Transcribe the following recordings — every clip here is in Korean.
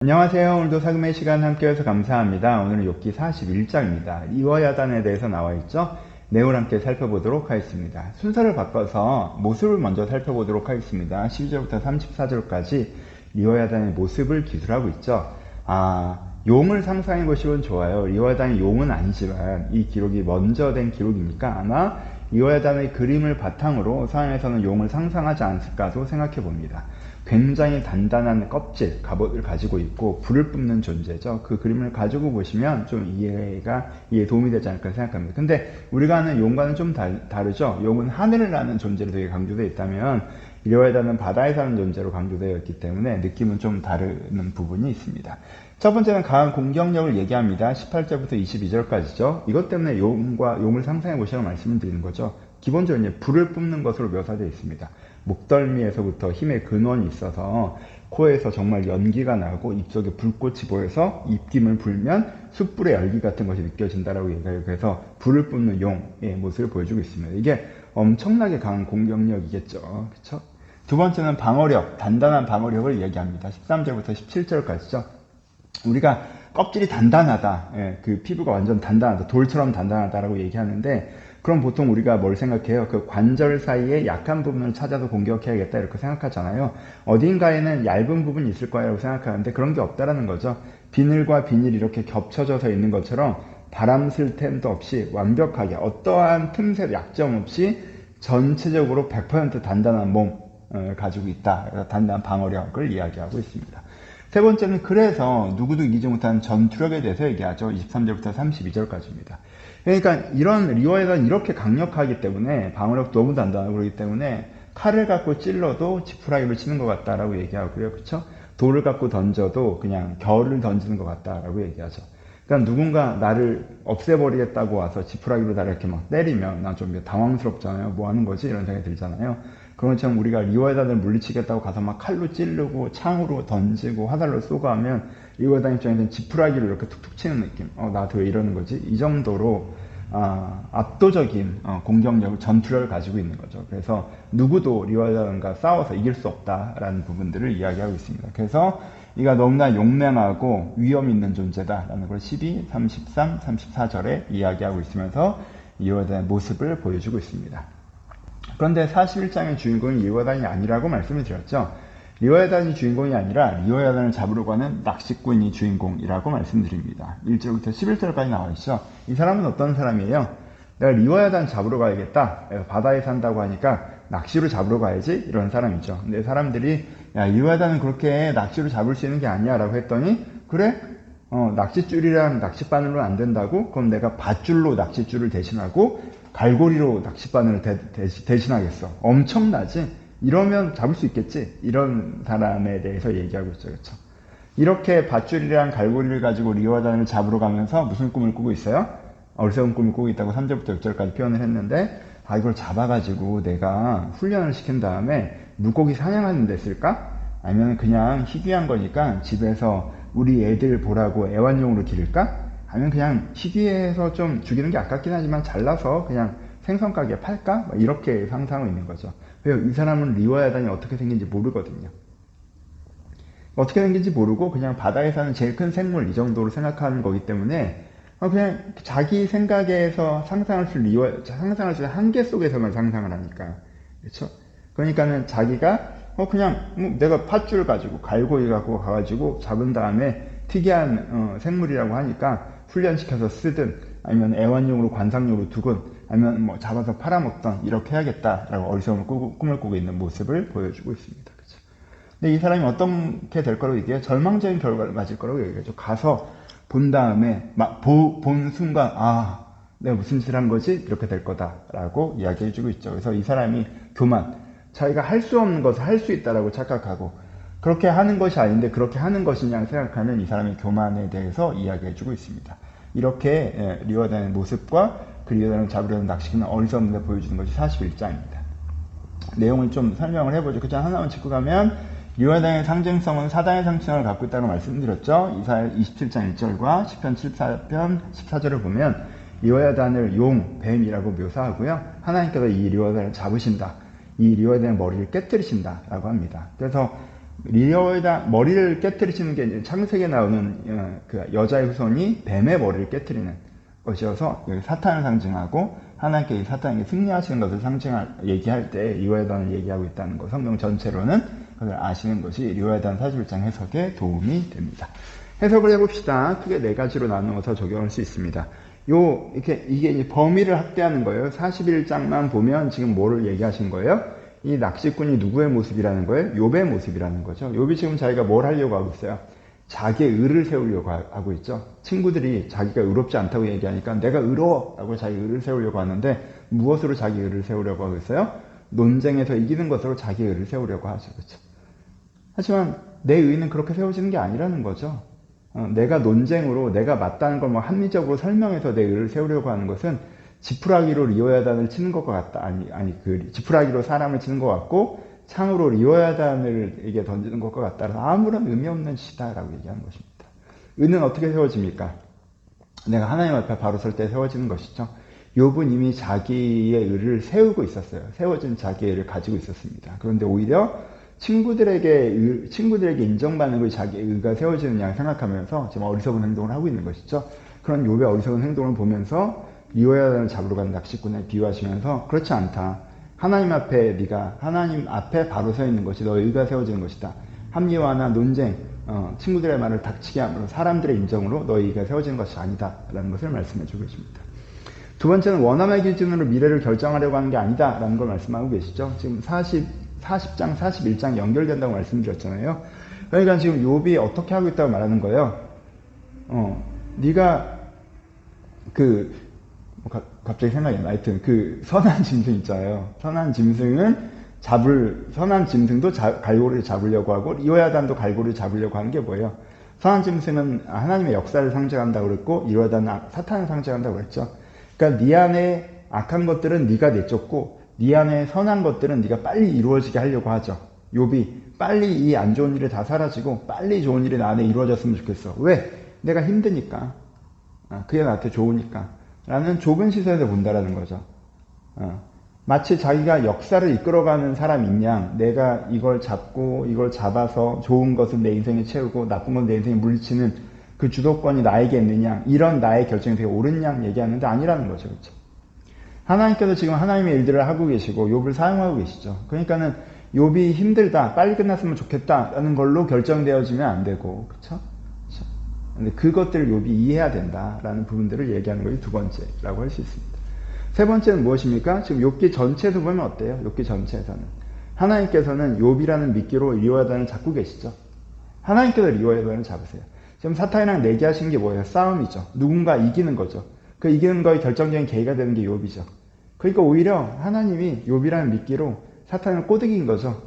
안녕하세요. 오늘도 사금의 시간 함께해서 감사합니다. 오늘은 욥기 41장입니다. 리워야단에 대해서 나와 있죠. 내용을 함께 살펴보도록 하겠습니다. 순서를 바꿔서 모습을 먼저 살펴보도록 하겠습니다. 12절부터 34절까지 리워야단의 모습을 기술하고 있죠. 용을 상상해 보시면 좋아요. 리워야단이 용은 아니지만 이 기록이 먼저 된 기록이니까 아마 리워야단의 그림을 바탕으로 서양에서는 용을 상상하지 않을까도 생각해 봅니다. 굉장히 단단한 껍질, 갑옷을 가지고 있고 불을 뿜는 존재죠. 그 그림을 가지고 보시면 좀 이해에 도움이 되지 않을까 생각합니다. 근데 우리가 아는 용과는 좀 다르죠. 용은 하늘을 나는 존재로 되게 강조되어 있다면 리워야단은 바다에 사는 존재로 강조되어 있기 때문에 느낌은 좀 다른 부분이 있습니다. 첫 번째는 강한 공격력을 얘기합니다. 18절부터 22절까지죠. 이것 때문에 용을 상상해 보시라고 말씀을 드리는 거죠. 기본적으로 이제 불을 뿜는 것으로 묘사되어 있습니다. 목덜미에서부터 힘의 근원이 있어서 코에서 정말 연기가 나고 입속에 불꽃이 보여서 입김을 불면 숯불의 열기 같은 것이 느껴진다라고 얘기해요. 그래서 불을 뿜는 용의 모습을 보여주고 있습니다. 이게 엄청나게 강한 공격력이겠죠. 그렇죠? 두 번째는 방어력, 단단한 방어력을 얘기합니다. 13절부터 17절까지죠. 우리가 껍질이 단단하다, 그 피부가 완전 단단하다, 돌처럼 단단하다라고 얘기하는데 그럼 보통 우리가 뭘 생각해요? 그 관절 사이에 약한 부분을 찾아서 공격해야겠다 이렇게 생각하잖아요. 어딘가에는 얇은 부분이 있을 거라고 생각하는데 그런 게 없다라는 거죠. 비늘과 비늘이 이렇게 겹쳐져서 있는 것처럼 바람 쓸 틈도 없이 완벽하게 어떠한 틈새 약점 없이 전체적으로 100% 단단한 몸을 가지고 있다. 그래서 단단한 방어력을 이야기하고 있습니다. 세 번째는 그래서 누구도 이기지 못하는 전투력에 대해서 얘기하죠. 23절부터 32절까지입니다. 그러니까 이런 리워에서는 이렇게 강력하기 때문에 방어력 너무 단단하고 그러기 때문에 칼을 갖고 찔러도 지푸라기를 치는 것 같다라고 얘기하고요. 그렇죠? 돌을 갖고 던져도 그냥 겨울을 던지는 것 같다라고 얘기하죠. 그러니까 누군가 나를 없애버리겠다고 와서 지푸라기로 나를 이렇게 막 때리면 난 좀 당황스럽잖아요. 뭐 하는 거지? 이런 생각이 들잖아요. 그런 것처럼 우리가 리워야단을 물리치겠다고 가서 막 칼로 찌르고 창으로 던지고 화살로 쏘고 하면 리워야단 입장에서는 지푸라기로 이렇게 툭툭 치는 느낌. 나한테 왜 이러는 거지? 이 정도로 압도적인 공격력을, 전투력을 가지고 있는 거죠. 그래서 누구도 리워야단과 싸워서 이길 수 없다라는 부분들을 이야기하고 있습니다. 그래서 이가 너무나 용맹하고 위험 있는 존재다라는 걸 12, 33, 34절에 이야기하고 있으면서 리워야단의 모습을 보여주고 있습니다. 그런데 41장의 주인공이 리워야단이 아니라고 말씀을 드렸죠. 리워야단이 주인공이 아니라 리워야단을 잡으러 가는 낚시꾼이 주인공이라고 말씀드립니다. 1절부터 11절까지 나와 있죠. 이 사람은 어떤 사람이에요? 내가 리워야단 잡으러 가야겠다. 바다에 산다고 하니까 낚시로 잡으러 가야지. 이런 사람이죠. 근데 사람들이 야, 리워야단은 그렇게 낚시로 잡을 수 있는 게 아니야 라고 했더니 그래? 낚싯줄이랑 낚싯바늘로 안 된다고? 그럼 내가 밧줄로 낚싯줄을 대신하고 갈고리로 낚싯바늘을 대신하겠어. 엄청나지? 이러면 잡을 수 있겠지? 이런 사람에 대해서 얘기하고 있죠. 그렇죠? 이렇게 밧줄이랑 갈고리를 가지고 리워야단을 잡으러 가면서 무슨 꿈을 꾸고 있어요? 어리석은 꿈을 꾸고 있다고 3절부터 6절까지 표현을 했는데 이걸 잡아가지고 내가 훈련을 시킨 다음에 물고기 사냥하는 데 쓸까? 아니면 그냥 희귀한 거니까 집에서 우리 애들 보라고 애완용으로 기를까? 아니면 그냥 희귀해서 좀 죽이는 게 아깝긴 하지만 잘라서 그냥 생선 가게에 팔까? 이렇게 상상하고 있는 거죠. 왜요? 이 사람은 리워야단이 어떻게 생긴지 모르거든요. 어떻게 생긴지 모르고 그냥 바다에 사는 제일 큰 생물 이 정도로 생각하는 거기 때문에 그냥 자기 생각에서 상상할 수 있는 한계 속에서만 상상을 하니까. 그렇죠? 그러니까는 자기가 그냥 내가 밧줄 가지고 갈고리 갖고 가가지고 잡은 다음에 특이한 생물이라고 하니까 훈련시켜서 쓰든 아니면 애완용으로 관상용으로 두건 아니면 뭐 잡아서 팔아먹던 이렇게 해야겠다라고 어리석은 꿈을 꾸고 있는 모습을 보여주고 있습니다. 그렇죠? 근데 이 사람이 어떻게 될 거라고 얘기해요? 절망적인 결과를 맞을 거라고 얘기하죠. 가서 본 다음에 본 순간 내가 무슨 짓을 한 거지? 이렇게 될 거다라고 이야기해주고 있죠. 그래서 이 사람이 교만, 자기가 할 수 없는 것을 할 수 있다라고 착각하고 그렇게 하는 것이 아닌데 그렇게 하는 것이냐 생각하는 이 사람의 교만에 대해서 이야기해주고 있습니다. 이렇게 리워야단의 모습과 그 리워야단을 잡으려는 낚시꾼은 어리석은 데 보여주는 것이 41장입니다. 내용을 좀 설명을 해보죠. 그 점 하나만 짚고 가면 리워야단의 상징성은 사단의 상징성을 갖고 있다고 말씀드렸죠. 이사야 27장 1절과 시편 74편 14절을 보면 리워야단을 용, 뱀이라고 묘사하고요. 하나님께서 이 리워야단을 잡으신다. 이 리워야단의 머리를 깨뜨리신다 라고 합니다. 그래서 리어야단 머리를 깨뜨리시는 게 이제 창세기에 나오는 그 여자의 후손이 뱀의 머리를 깨뜨리는 것이어서 사탄을 상징하고 하나님께 사탄에게 승리하시는 것을 얘기할 때 리어야단을 얘기하고 있다는 거, 성경 전체로는 그걸 아시는 것이 리어야단 41장 해석에 도움이 됩니다. 해석을 해봅시다. 크게 네 가지로 나누어서 적용할 수 있습니다. 이게 이제 범위를 확대하는 거예요. 41장만 보면 지금 뭐를 얘기하신 거예요? 이 낚시꾼이 누구의 모습이라는 거예요? 욥의 모습이라는 거죠. 욥이 지금 자기가 뭘 하려고 하고 있어요? 자기의 의를 세우려고 하고 있죠. 친구들이 자기가 의롭지 않다고 얘기하니까 내가 의로워! 라고 자기 의를 세우려고 하는데 무엇으로 자기 의를 세우려고 하고 있어요? 논쟁에서 이기는 것으로 자기 의를 세우려고 하죠. 그렇죠? 하지만 내 의는 그렇게 세워지는 게 아니라는 거죠. 내가 논쟁으로 내가 맞다는 걸 뭐 합리적으로 설명해서 내 의를 세우려고 하는 것은 지푸라기로 리어야단을 치는 것과 같다. 지푸라기로 사람을 치는 것 같고 창으로 리어야단을 이게 던지는 것과 같다라서 아무런 의미 없는 짓이다라고 얘기하는 것입니다. 의는 어떻게 세워집니까? 내가 하나님 앞에 바로 설 때 세워지는 것이죠. 욥은 이미 자기의 의를 세우고 있었어요. 세워진 자기의 의를 가지고 있었습니다. 그런데 오히려 친구들에게 인정받는 것이 자기의 의가 세워지는 양 생각하면서 지금 어리석은 행동을 하고 있는 것이죠. 그런 욥의 어리석은 행동을 보면서 리어야단을 잡으러 가는 낚시꾼에 비유하시면서 그렇지 않다. 하나님 앞에 바로 서 있는 것이 너의 의가 세워지는 것이다. 합리화나 논쟁, 친구들의 말을 닥치게 함으로 사람들의 인정으로 너의 의가 세워지는 것이 아니다. 라는 것을 말씀해 주고 계십니다. 두 번째는 원함의 기준으로 미래를 결정하려고 하는 게 아니다. 라는 걸 말씀하고 계시죠. 지금 40장, 41장 연결된다고 말씀드렸잖아요. 그러니까 지금 욥이 어떻게 하고 있다고 말하는 거예요? 네가 갑자기 생각이 나. 하여튼 선한 짐승 있잖아요. 선한 짐승도 갈고리를 잡으려고 하고 리어야단도 갈고리를 잡으려고 하는 게 뭐예요? 선한 짐승은 하나님의 역사를 상징한다고 그랬고 리어야단은 사탄을 상징한다고 그랬죠. 그러니까 네 안에 악한 것들은 네가 내쫓고 네 안에 선한 것들은 네가 빨리 이루어지게 하려고 하죠. 욥이 빨리 이 안 좋은 일이 다 사라지고 빨리 좋은 일이 나 안에 이루어졌으면 좋겠어. 왜? 내가 힘드니까. 그게 나한테 좋으니까. 라는 좁은 시선에서 본다라는 거죠. 마치 자기가 역사를 이끌어가는 사람인 양 내가 이걸 잡아서 좋은 것은 내 인생에 채우고 나쁜 건 내 인생에 물리치는 그 주도권이 나에게 있는 양, 이런 나의 결정이 되게 옳은 양 얘기하는데 아니라는 거죠. 그렇죠? 하나님께서 지금 하나님의 일들을 하고 계시고 욥을 사용하고 계시죠. 그러니까는 욥이 힘들다, 빨리 끝났으면 좋겠다라는 걸로 결정되어지면 안 되고, 그렇죠? 근데 그것들을 욥이 이해해야 된다라는 부분들을 얘기하는 것이 두 번째라고 할 수 있습니다. 세 번째는 무엇입니까? 지금 욥기 전체에서 보면 어때요? 욥기 전체에서는 하나님께서는 욥이라는 미끼로 리어야단을 잡고 계시죠. 하나님께서 리어야단을 잡으세요. 지금 사탄이랑 내기하신 게 뭐예요? 싸움이죠. 누군가 이기는 거죠. 그 이기는 거에 결정적인 계기가 되는 게 욥이죠. 그러니까 오히려 하나님이 욥이라는 미끼로 사탄을 꼬드긴 거죠.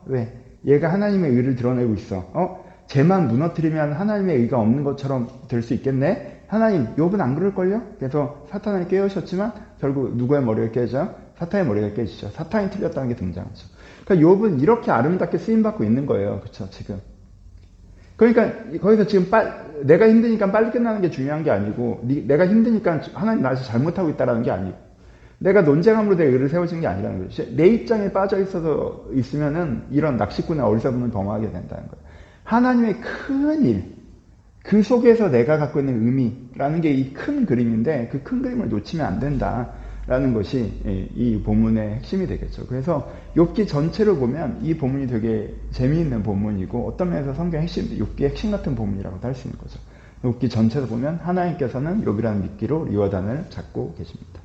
왜? 얘가 하나님의 의를 드러내고 있어. 쟤만 무너뜨리면 하나님의 의가 없는 것처럼 될 수 있겠네? 하나님, 욥은 안 그럴걸요? 그래서 사탄을 깨우셨지만 결국 누구의 머리가 깨져요? 사탄의 머리가 깨지죠. 사탄이 틀렸다는 게 등장하죠. 그러니까 욥은 이렇게 아름답게 쓰임받고 있는 거예요. 그쵸, 지금. 그러니까 거기서 지금 내가 힘드니까 빨리 끝나는 게 중요한 게 아니고 내가 힘드니까 하나님 나를 잘못하고 있다는 게 아니고 내가 논쟁함으로 내 의를 세워진 게 아니라는 거죠. 내 입장에 빠져 있으면은 이런 낚시꾼의 어리석음을 범하게 된다는 거예요. 하나님의 큰 일, 그 속에서 내가 갖고 있는 의미라는 게 이 큰 그림인데 그 큰 그림을 놓치면 안 된다라는 것이 이 본문의 핵심이 되겠죠. 그래서 욥기 전체를 보면 이 본문이 되게 재미있는 본문이고 어떤 면에서 성경 핵심, 욥기의 핵심 같은 본문이라고도 할 수 있는 거죠. 욥기 전체를 보면 하나님께서는 욥이라는 미끼로 리어단을 잡고 계십니다.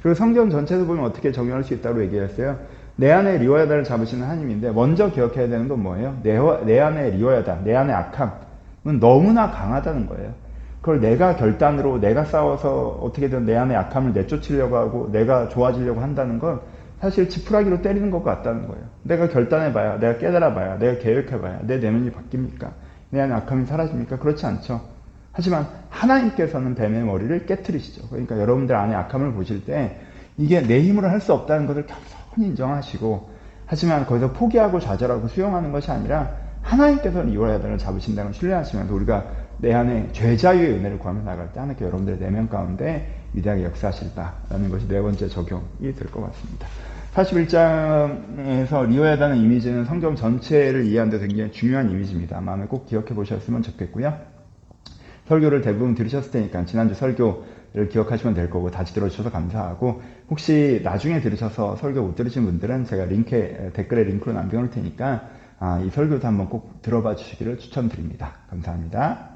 그리고 성경 전체에서 보면 어떻게 적용할 수 있다고 얘기했어요? 내 안에 리어야단을 잡으시는 하나님인데 먼저 기억해야 되는 건 뭐예요? 내 안에 리어야단, 내 안에 악함은 너무나 강하다는 거예요. 그걸 내가 결단으로 내가 싸워서 어떻게든 내 안에 악함을 내쫓으려고 하고 내가 좋아지려고 한다는 건 사실 지푸라기로 때리는 것 같다는 거예요. 내가 결단해봐야, 내가 깨달아봐야, 내가 계획해봐야 내 내면이 바뀝니까? 내 안에 악함이 사라집니까? 그렇지 않죠. 하지만 하나님께서는 뱀의 머리를 깨트리시죠. 그러니까 여러분들 안에 악함을 보실 때 이게 내 힘으로 할 수 없다는 것을 겸손히 인정하시고 하지만 거기서 포기하고 좌절하고 수용하는 것이 아니라 하나님께서는 리어야단을 잡으신다는 걸 신뢰하시면서 우리가 내 안에 죄자유의 은혜를 구하며 나갈 때 하나님께 여러분들의 내면 가운데 위대하게 역사하실다라는 것이 네 번째 적용이 될 것 같습니다. 41장에서 리워야다는 이미지는 성경 전체를 이해하는 데 굉장히 중요한 이미지입니다. 마음에 꼭 기억해 보셨으면 좋겠고요. 설교를 대부분 들으셨을 테니까 지난주 설교를 기억하시면 될 거고 다시 들어주셔서 감사하고, 혹시 나중에 들으셔서 설교 못 들으신 분들은 제가 댓글에 링크로 남겨놓을 테니까 이 설교도 한번 꼭 들어봐 주시기를 추천드립니다. 감사합니다.